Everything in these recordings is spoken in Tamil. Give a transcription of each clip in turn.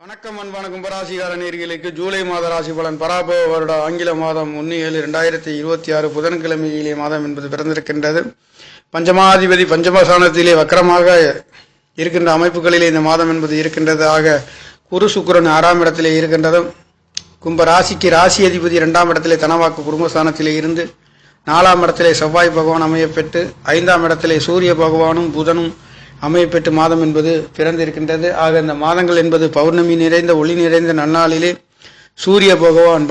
வணக்கம் அன்பான கும்பராசிகார நேயர்களுக்கு ஜூலை மாத ராசி பலன் பராபவ வருட ஆங்கில மாதம் 1/7/2026 புதன்கிழமையிலே மாதம் என்பது பிறந்திருக்கின்றது. பஞ்சமாதிபதி பஞ்சமஸ்தானத்திலே வக்கரமாக இருக்கின்ற அமைப்புகளிலே இந்த மாதம் என்பது இருக்கின்றது. ஆக குரு சுக்கிரன் 6ஆம் இடத்திலே இருக்கின்றதும், கும்பராசிக்கு ராசி அதிபதி 2ஆம் இடத்திலே தனவாக்கு குடும்பஸ்தானத்திலே இருந்து 4ஆம் இடத்திலே செவ்வாய் பகவான் அமையப்பெற்று 5ஆம் இடத்திலே சூரிய பகவானும் புதனும் அமையப்பெற்று மாதம் என்பது பிறந்திருக்கின்றது. ஆக இந்த மாதங்கள் என்பது பௌர்ணமி நிறைந்த ஒளி நிறைந்த நன்னாளிலே சூரிய பகவான்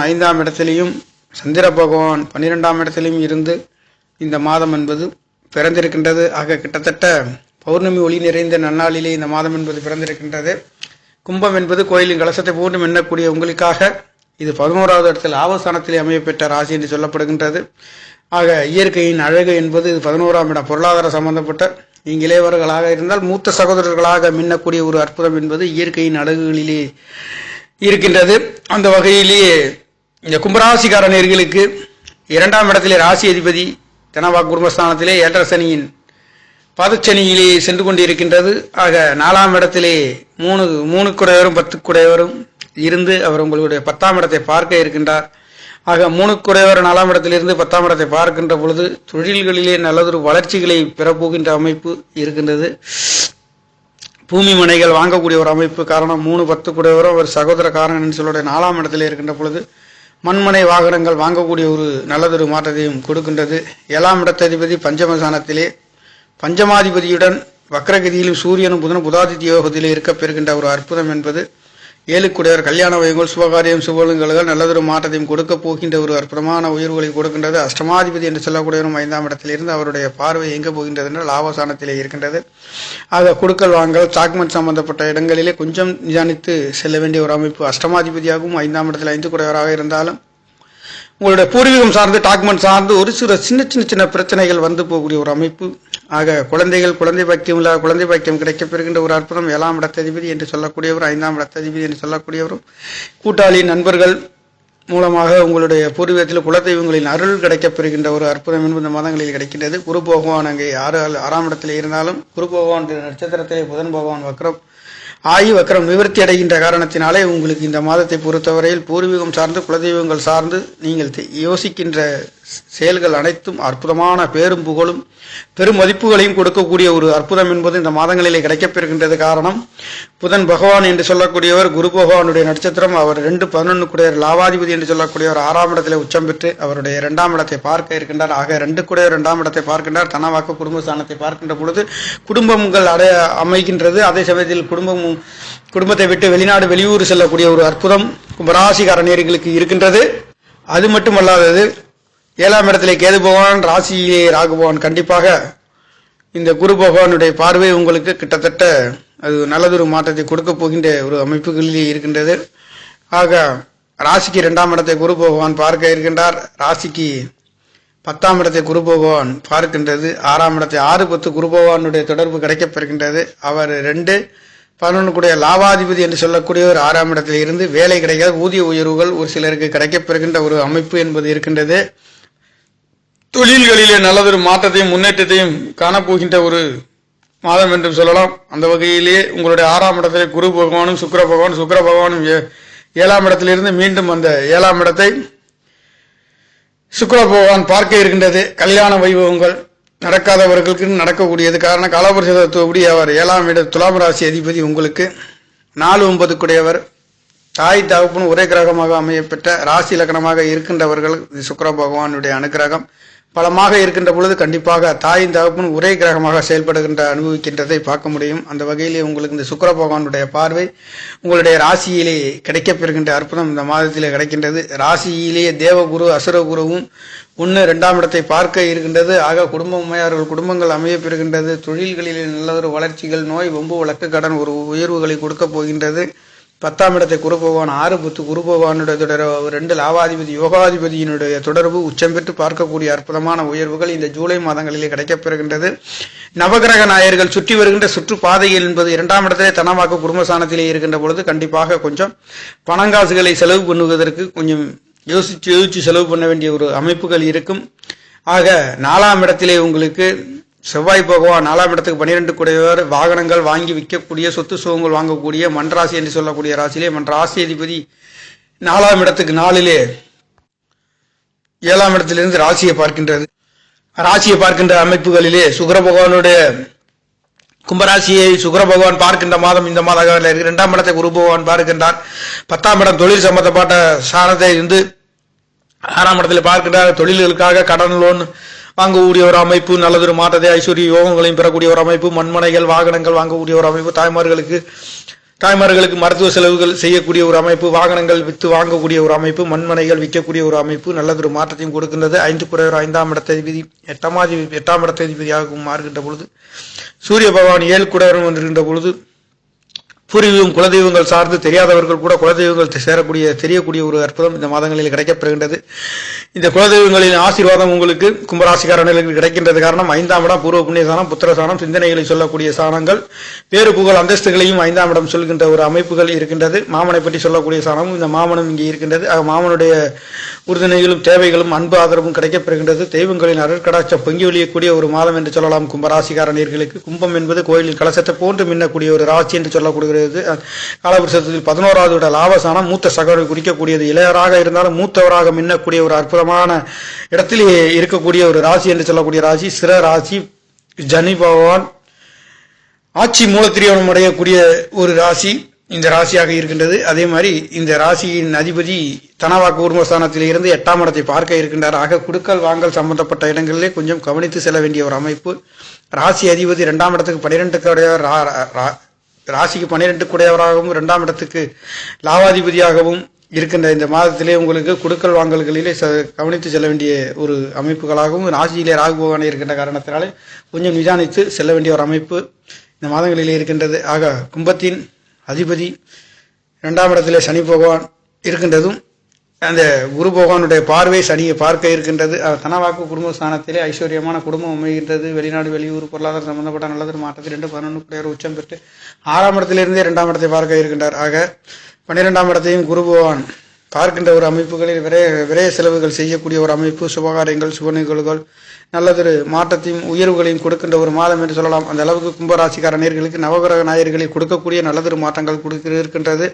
5ஆம் இடத்திலேயும் சந்திர பகவான் 12ஆம் இடத்திலேயும் இருந்து இந்த மாதம் என்பது பிறந்திருக்கின்றது. ஆக கிட்டத்தட்ட பௌர்ணமி ஒளி நிறைந்த நன்னாளிலே இந்த மாதம் என்பது பிறந்திருக்கின்றது. கும்பம் என்பது கோயிலின் கலசத்தை போன்று எண்ணக்கூடிய உங்களுக்காக இது 11வது இடத்தில் ஆவஸ்தானத்திலே அமையப்பெற்ற ராசி என்று சொல்லப்படுகின்றது. ஆக இயற்கையின் அழகு என்பது 11ஆம் இடம். பொருளாதார சம்பந்தப்பட்ட நீங்கள் இளையவர்களாக இருந்தால் மூத்த சகோதரர்களாக மின்னக்கூடிய ஒரு அற்புதம் என்பது இயற்கையின் அழகுகளிலே இருக்கின்றது. அந்த வகையிலேயே இந்த கும்பராசிக்கார நேயர்களுக்கு 2ஆம் இடத்திலே ராசி அதிபதி தனவாக்கு குடும்பஸ்தானத்திலே 7.5 சனியின் பாதச்சனியிலே சென்று கொண்டிருக்கின்றது. ஆக 4ஆம் இடத்திலே 3 குடையவரும் 10 குடையவரும் இருந்து அவர் உங்களுடைய 10ஆம் இடத்தை பார்க்க இருக்கின்றார். ஆக 3 குடையவர் 4ஆம் இடத்திலிருந்து 10ஆம் இடத்தை பார்க்கின்ற பொழுது தொழில்களிலே நல்லதொரு வளர்ச்சிகளை பெறப்போகின்ற அமைப்பு இருக்கின்றது. பூமி மனைகள் வாங்கக்கூடிய ஒரு அமைப்பு. காரணம் 3 10 குடையவரும் அவர் சகோதர காரகன் சொல்லுடைய 4ஆம் இடத்திலே இருக்கின்ற பொழுது மண்மனை வாகனங்கள் வாங்கக்கூடிய ஒரு நல்லதொரு மாற்றத்தையும் கொடுக்கின்றது. 7ஆம் இடத்ததிபதி பஞ்சமஸ்தானத்திலே பஞ்சமாதிபதியுடன் வக்ரகதியிலும் சூரியனும் புதனும் புதாதித்ய யோகத்திலே இருக்க பெறுகின்ற ஒரு அற்புதம் என்பது 7 குடையவர் கல்யாண வைகோல் சுபகாரியம் சுபலங்கள் நல்லதொரு மாற்றத்தையும் கொடுக்க போகின்ற ஒரு அற்புதமான உயர்வுகளை கொடுக்கின்றது. அஷ்டமாதிபதி என்று சொல்லக்கூடியவரும் 5ஆம் இடத்திலிருந்து அவருடைய பார்வை எங்கே போகின்றது என்றால் லாபஸ்தானத்திலே இருக்கின்றது. ஆக கொடுக்கல் வாங்கல் டாக்குமெண்ட் சம்பந்தப்பட்ட இடங்களிலே கொஞ்சம் நிதானித்து செல்ல வேண்டிய ஒரு அமைப்பு. அஷ்டமாதிபதியாகவும் 5ஆம் இடத்தில் 5 குடையவராக இருந்தாலும் உங்களுடைய பூர்வீகம் சார்ந்து டாக்குமெண்ட் சார்ந்து ஒரு சில சின்ன பிரச்சனைகள் வந்து போகக்கூடிய ஒரு அமைப்பு. ஆக குழந்தை பாக்கியம் இல்லாத குழந்தை பாக்கியம் கிடைக்கப்பெறுகின்ற ஒரு அற்புதம். 7ஆம் இடத்ததிபதி என்று சொல்லக்கூடியவர் 5ஆம் இடத்ததிபதி என்று சொல்லக்கூடியவரும் கூட்டாளி நண்பர்கள் மூலமாக உங்களுடைய பூர்வீகத்தில் குலதெய்வங்களின் அருள் கிடைக்கப்பெறுகின்ற ஒரு அற்புதம் என்பது இந்த மாதங்களில் கிடைக்கின்றது. குரு பகவான் அங்கே 6ஆம் இடத்தில் இருந்தாலும் குரு பகவான் நட்சத்திரத்திலே புதன் பகவான் வக்கரம் நிவர்த்தி அடைகின்ற காரணத்தினாலே உங்களுக்கு இந்த மாதத்தை பொறுத்தவரையில் பூர்வீகம் சார்ந்து குலதெய்வங்கள் சார்ந்து நீங்கள் யோசிக்கின்ற செயல்கள் அனைத்தும் அற்புதமான பேரும் புகழும் பெரும் மதிப்புகளையும் கொடுக்கக்கூடிய ஒரு அற்புதம் என்பது இந்த மாதங்களிலே கிடைக்கப்பெறுகின்றது. காரணம் புதன் பகவான் என்று சொல்லக்கூடியவர் குரு பகவானுடைய நட்சத்திரம். அவர் 2-11 குடையவர் லாபாதிபதி என்று சொல்லக்கூடியவர் 6ஆம் இடத்திலே உச்சம் பெற்று அவருடைய 2ஆம் இடத்தை பார்க்க இருக்கின்றார். ஆக 2 குடையவர் 2ஆம் இடத்தை பார்க்கின்றார். தனவாக்கு குடும்பஸ்தானத்தை பார்க்கின்ற பொழுது குடும்பங்கள் அமைகின்றது. அதே சமயத்தில் குடும்பத்தை விட்டு வெளிநாடு வெளியூர் செல்லக்கூடிய ஒரு அற்புதம் கும்பராசிக்கார நேயர்களுக்கு இருக்கின்றது. அது மட்டுமல்லாதது 7ஆம் இடத்திலே கேது பகவான் ராசியிலே ராகு பகவான் கண்டிப்பாக இந்த குரு பகவானுடைய பார்வை உங்களுக்கு கிட்டத்தட்ட அது நல்லதொரு மாற்றத்தை கொடுக்க போகின்ற ஒரு அமைப்புகளிலே இருக்கின்றது. ஆக ராசிக்கு 2ஆம் இடத்தை குரு பகவான் பார்க்க இருக்கின்றார். ராசிக்கு 10ஆம் இடத்தை குரு பகவான் பார்க்கின்றது. 6ஆம் இடத்தை 6-10 குரு பகவானுடைய தொடர்பு கிடைக்கப்பெறுகின்றது. அவர் 2-11 கூடிய லாபாதிபதி என்று சொல்லக்கூடியவர் 6ஆம் இடத்தில் இருந்து வேலை கிடைக்காத ஊதிய உயர்வுகள் ஒரு சிலருக்கு கிடைக்கப்பெறுகின்ற ஒரு அமைப்பு என்பது இருக்கின்றது. தொழில்களிலே நல்லதொரு மாற்றத்தையும் முன்னேற்றத்தையும் காணப்போகின்ற ஒரு மாதம் என்று சொல்லலாம். அந்த வகையிலே உங்களுடைய 6ஆம் இடத்திலே குரு பகவானும் சுக்கிர பகவானும் 7ஆம் இடத்திலிருந்து மீண்டும் அந்த 7ஆம் இடத்தை சுக்கிர பகவான் பார்க்க இருக்கின்றது. கல்யாண வைபவங்கள் நடக்காதவர்களுக்கு நடக்கக்கூடியது. காரணம் காலபுருஷ தத்துவப்படி அவர் 7ஆம் இட துலாம் ராசி அதிபதி உங்களுக்கு 4-9 குடையவர் தாய் தகப்பன் ஒரே கிரகமாக அமையப்பெற்ற ராசி லக்னமாக இருக்கின்றவர்கள் சுக்கிர பகவானுடைய அனுகிரகம் பலமாக இருக்கின்ற பொழுது கண்டிப்பாக தாயின் தகப்பன் ஒரே கிரகமாக செயல்படுகின்ற அனுபவிக்கின்றதை பார்க்க முடியும். அந்த வகையிலே உங்களுக்கு இந்த சுக்கிர பகவானுடைய பார்வை உங்களுடைய ராசியிலே கிடைக்கப்பெறுகின்ற அற்புதம் இந்த மாதத்திலே கிடைக்கின்றது. ராசியிலேயே தேவகுரு அசுரகுருவும் 1-2ஆம் இடத்தை பார்க்க இருக்கின்றது. ஆக குடும்பங்கள் அமைய பெறுகின்றது. தொழில்களிலே நல்லதொரு வளர்ச்சிகள், நோய் வம்பு வழக்கு கடன் ஒரு உயர்வுகளை கொடுக்க போகின்றது. 10ஆம் இடத்தை குரு பகவான் 6-10 குரு பகவானுடைய தொடர்பு 2 லாபாதிபதி யோகாதிபதியினுடைய தொடர்பு உச்சம் பெற்று பார்க்கக்கூடிய அற்புதமான உயர்வுகள் இந்த ஜூலை மாதங்களிலே கிடைக்கப்பெறுகின்றது. நவகிரக நாயர்கள் சுற்றி வருகின்ற சுற்றுப்பாதைகள் என்பது 2ஆம் இடத்திலே தனவாக்கு குடும்பஸ்தானத்திலே இருக்கின்ற பொழுது கண்டிப்பாக கொஞ்சம் பணங்காசுகளை செலவு பண்ணுவதற்கு கொஞ்சம் யோசிச்சு செலவு பண்ண வேண்டிய ஒரு அமைப்புகள் இருக்கும். ஆக 4ஆம் இடத்திலே உங்களுக்கு செவ்வாய் பகவான் 4ஆம் இடத்துக்கு 12 கூடியவர், வாகனங்கள் வாங்கி விற்கக்கூடிய, சொத்து சுகங்கள் வாங்கக்கூடிய மன்றாசி என்று சொல்லக்கூடிய ராசியிலே ராசி அதிபதி 4ஆம் இடத்துக்கு 4லே 7ஆம் இடத்திலிருந்து ராசியை பார்க்கின்றது. ராசியை பார்க்கின்ற அமைப்புகளிலே சுக்கிர பகவானுடைய கும்பராசியை சுக்கிர பகவான் பார்க்கின்ற மாதம் இந்த மாத காலத்தில் 2ஆம் இடத்தை குரு பகவான் பார்க்கின்றார். 10ஆம் இடம் தொழில் சம்பந்தப்பட்ட சாரத்தை இருந்து 6ஆம் இடத்தில் பார்க்கின்றார். தொழில்களுக்காக கடன் லோன் வாங்கக்கூடிய ஒரு அமைப்பு, நல்லதொரு மாற்றத்தை ஐஸ்வர்ய யோகங்களையும் பெறக்கூடிய ஒரு அமைப்பு, மண்மனைகள் வாகனங்கள் வாங்கக்கூடிய ஒரு அமைப்பு, தாய்மார்களுக்கு மருத்துவ செலவுகள் செய்யக்கூடிய ஒரு அமைப்பு, வாகனங்கள் வித்து வாங்கக்கூடிய ஒரு அமைப்பு, மண்மனைகள் விற்கக்கூடிய ஒரு அமைப்பு, நல்லதொரு மாற்றத்தையும் கொடுக்கின்றது. 5 கூடியவர் 5ஆம் இடத்ததிபதி 8ஆம் இடத்ததிபதியாகவும் மாறுகின்ற பொழுது, சூரிய பகவான் 7 கூடியவரும் வந்திருக்கின்ற பொழுது, பூர்வீகம் குலதெய்வங்கள் சார்ந்து தெரியாதவர்கள் கூட குலதெய்வங்கள் தெரியக்கூடிய ஒரு அற்புதம் இந்த மாதங்களில் கிடைக்கப்பெறுகின்றது. இந்த குலதெய்வங்களின் ஆசீர்வாதம் உங்களுக்கு கும்பராசிக்காரர்களுக்கு கிடைக்கின்றது. காரணம் 5ஆம் இடம் பூர்வ புண்ணிய சாணம், புத்திர சாணம், சிந்தனைகளை சொல்லக்கூடிய சாணங்கள், பேரு புகழ் அந்தஸ்துகளையும் 5ஆம் இடம் சொல்கின்ற ஒரு அமைப்புகள் இருக்கின்றது. மாமனை பற்றி சொல்லக்கூடிய சாணமும் இந்த மாமனும் இங்கே இருக்கின்றது. மாமனுடைய உறுதுணைகளும் தேவைகளும் அன்பு ஆதரவும் கிடைக்கப்பெறுகின்றது. தெய்வங்களின் அருட்கடாட்சம் பொங்கி ஒழியக்கூடிய ஒரு மாதம் என்று சொல்லலாம் கும்பராசிக்காரர்களுக்கு. கும்பம் என்பது கோயிலின் கலசத்தை போன்று மின்னக்கூடிய ஒரு ராசி என்று சொல்லக்கூடிய காலபுருஷத்தில் 11வது விட லாபசானம் மூத்த சகோதரரை குறிக்கக்கூடியது. இளையராக இருந்தாலும் மூத்தவராக மின்னக்கூடிய ஒரு அற்புதமான இடத்திலே இருக்கக்கூடிய ஒரு ராசி என்று சொல்லக்கூடிய ராசி சிற ராசி. சனி பகவான் ஆட்சி மூலத்திரியோனம் அடையக்கூடிய ஒரு ராசி இந்த ராசியாக இருக்கின்றது. அதே மாதிரி இந்த ராசியின் அதிபதி தனவாக்கு ஊர்மஸ்தானத்தில் இருந்து 8ஆம் இடத்தை பார்க்க இருக்கின்றார். ஆக குடுக்கல் வாங்கல் சம்பந்தப்பட்ட இடங்களிலே கொஞ்சம் கவனித்து செல்ல வேண்டிய ஒரு அமைப்பு. ராசி அதிபதி 2ஆம் இடத்துக்கு 12 ராசிக்கு 12 கூடியவராகவும் 2ஆம் இடத்துக்கு லாவாதிபதியாகவும் இருக்கின்ற இந்த மாதத்திலே உங்களுக்கு குடுக்கல் வாங்கல்களிலே கவனித்து செல்ல வேண்டிய ஒரு அமைப்புகளாகவும், ராசியிலே ராகு பகவான் இருக்கின்ற காரணத்தினாலே கொஞ்சம் நிதானித்து செல்ல வேண்டிய ஒரு அமைப்பு இந்த மாதங்களிலே இருக்கின்றது. ஆக கும்பத்தின் அதிபதி 2ஆம் இடத்திலே சனி பகவான் இருக்கின்றதும், அந்த குரு பகவானுடைய பார்வை சனியை பார்க்க இருக்கின்றது. தனவாக்கு குடும்ப ஸ்தானத்திலே ஐஸ்வர்யமான குடும்பம் அமைகின்றது. வெளிநாடு வெளியூர் பொருளாதாரம் சம்பந்தப்பட்ட நல்லதொரு மாற்றத்தில் 2-11 கூடியவர் உச்சம் பெற்று 6ஆம் இடத்திலிருந்தே 2ஆம் இடத்தை பார்க்க இருக்கின்றார். ஆக 12ஆம் இடத்தையும் குரு பகவான் பார்க்கின்ற ஒரு அமைப்புகளில் விரைய செலவுகள் செய்யக்கூடிய ஒரு அமைப்பு, சுபகாரியங்கள் சுப நிகழ்வுகள் நல்லதொரு மாற்றத்தையும் உயர்வுகளையும் கொடுக்கின்ற ஒரு மாதம் என்று சொல்லலாம். அந்த அளவுக்கு கும்பராசிக்கார நேயர்களுக்கு நவகிரக நாயர்களை கொடுக்கக்கூடிய நல்லதொரு மாற்றங்கள் இருக்கின்றது.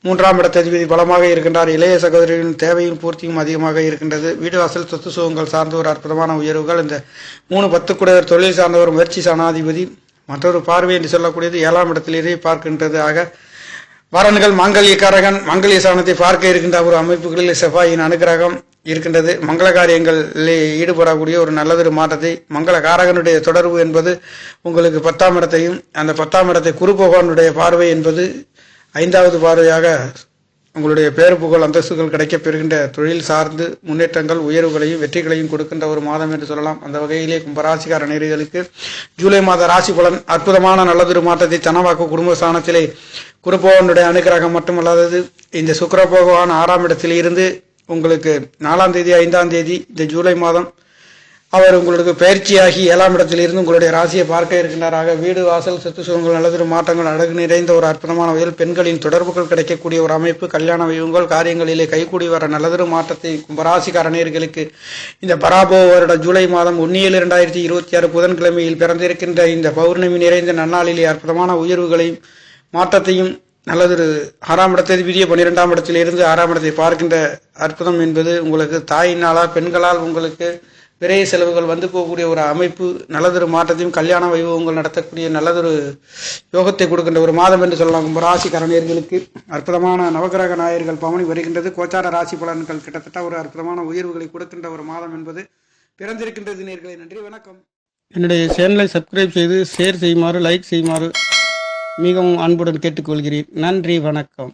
3ஆம் இடத்ததிபதி பலமாக இருக்கின்றார். இளைய சகோதரிகளின் தேவையும் பூர்த்தியும் அதிகமாக இருக்கின்றது. வீடு வாசல் சொத்து சுகங்கள் சார்ந்த ஒரு அற்புதமான உயர்வுகள். இந்த 3-10 கூடியவர் தொழில் சார்ந்த ஒரு முயற்சி சாணாதிபதி மற்றொரு பார்வை என்று சொல்லக்கூடியது 7ஆம் இடத்திலேயே பார்க்கின்றது. ஆக வரன்கள் மாங்கல்யக்காரகன் மாங்கல்ய சாணத்தை பார்க்க இருக்கின்ற ஒரு அமைப்புகளில் செவ்வாயின் அனுகிரகம் இருக்கின்றது. மங்கள காரியங்களில் ஈடுபடக்கூடிய ஒரு நல்லதொரு மாற்றத்தை, மங்களகாரகனுடைய தொடர்பு என்பது உங்களுக்கு 10ஆம் இடத்தையும், அந்த 10ஆம் இடத்தை குரு பகவானுடைய பார்வை என்பது 5வது பார்வையாக உங்களுடைய பேரு புகழ் அந்தஸ்துகள் கிடைக்கப் பெறுகின்ற தொழில் சார்ந்து முன்னேற்றங்கள் உயர்வுகளையும் வெற்றிகளையும் கொடுக்கின்ற ஒரு மாதம் என்று சொல்லலாம். அந்த வகையிலே கும்பராசிக்கார நேயர்களுக்கு ஜூலை மாத ராசி பலன் அற்புதமான நல்லதொரு மாற்றத்தை தனவாக்கு குடும்ப ஸ்தானத்திலே குரு பகவானுடைய அனுகிரகம் மட்டுமல்லாதது, இந்த சுக்கிர பகவான் 6ஆம் இடத்தில் இருந்து உங்களுக்கு 4ஆம் தேதி 5ஆம் தேதி இந்த ஜூலை மாதம் அவர் உங்களுக்கு பயிற்சியாகி 7ஆம் இடத்தில் இருந்து உங்களுடைய ராசியை பார்க்க இருக்கின்றாராக. வீடு வாசல் சொத்து சுகங்கள் நல்லதொரு மாற்றங்கள் அழகு நிறைந்த ஒரு அற்புதமான வகையில் பெண்களின் தொடர்புகள் கிடைக்கக்கூடிய ஒரு அமைப்பு, கல்யாண வைவங்கள் காரியங்களிலே கைகூடி வர நல்லதொரு மாற்றத்தை கும்பராசிக்கார நேயர்களுக்கு இந்த பராபோ வருட ஜூலை மாதம் 1/7/2026 புதன்கிழமையில் பிறந்திருக்கின்ற இந்த பௌர்ணமி நிறைந்த நன்னாளிலே அற்புதமான உயர்வுகளையும் மாற்றத்தையும் நல்லதொரு 6ஆம் இடத்ததிபதியே 12ஆம் இடத்தில் இருந்து 6ஆம் இடத்தை பார்க்கின்ற அற்புதம் என்பது உங்களுக்கு தாயினாலால் பெண்களால் உங்களுக்கு விரைய செலவுகள் வந்து போகக்கூடிய ஒரு அமைப்பு, நல்லதொரு மாற்றத்தையும் கல்யாண வைபவங்கள் நடத்தக்கூடிய நல்லதொரு யோகத்தை கொடுக்கின்ற ஒரு மாதம் என்று சொல்லலாம். கும்பராசிக்கார நேயர்களுக்கு அற்புதமான நவகிரக நாயர்கள் பவனி வருகின்றது. கோச்சார ராசி பலன்கள் கிட்டத்தட்ட ஒரு அற்புதமான உயர்வுகளை கொடுக்கின்ற ஒரு மாதம் என்பது பிறந்திருக்கின்றது. நேயர்களே, நன்றி, வணக்கம். என்னுடைய சேனலை சப்ஸ்கிரைப் செய்து ஷேர் செய்யுமாறு, லைக் செய்யுமாறு மிகவும் அன்புடன் கேட்டுக்கொள்கிறேன். நன்றி, வணக்கம்.